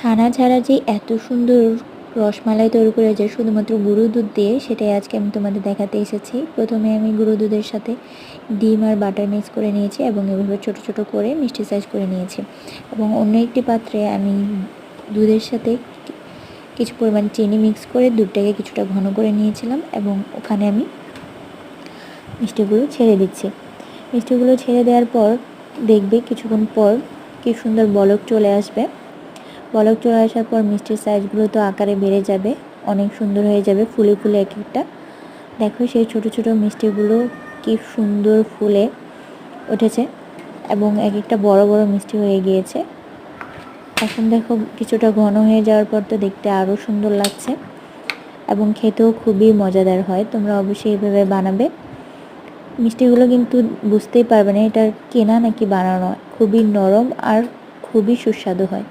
ছানা ছাড়া যে এত সুন্দর রসমালাই তৈরি করা যায় শুধুমাত্র গুঁড়ো দুধ দিয়ে, সেটাই আজকে আমি তোমাদের দেখাতে এসেছি। প্রথমে আমি গুঁড়ো দুধের সাথে ডিম আর বাটার মিক্স করে নিয়েছি এবং এভাবে ছোট ছোট করে মিষ্টি সাইজ করে নিয়েছি। এবং অন্য একটি পাত্রে আমি দুধের সাথে কিছু পরিমাণ চিনি মিক্স করে দুধটাকে কিছুটা ঘন করে নিয়েছিলাম এবং ওখানে আমি মিষ্টিগুলো ছেড়ে দিচ্ছি। মিষ্টিগুলো ছেড়ে দেওয়ার পর দেখবে কিছুক্ষণ পর কি সুন্দর বলক চলে আসবে। বলক চলে আসার পর মিষ্টির সাইজগুলো তো আকারে বেড়ে যাবে, অনেক সুন্দর হয়ে যাবে ফুলে ফুলে এক একটা। দেখো সেই ছোট ছোট মিষ্টিগুলো কি সুন্দর ফুলে উঠেছে এবং এক একটা বড় বড় মিষ্টি হয়ে গিয়েছে। এখন দেখো কিছুটা ঘন হয়ে যাওয়ার পর তো দেখতে আরও সুন্দর লাগছে এবং খেতেও খুবই মজাদার হয়। তোমরা অবশ্যই এইভাবে বানাবে। মিষ্টিগুলো কিন্তু বুঝতেই পারবে না এটা কেনা নাকি বানানো, খুবই নরম আর খুবই সুস্বাদু হয়।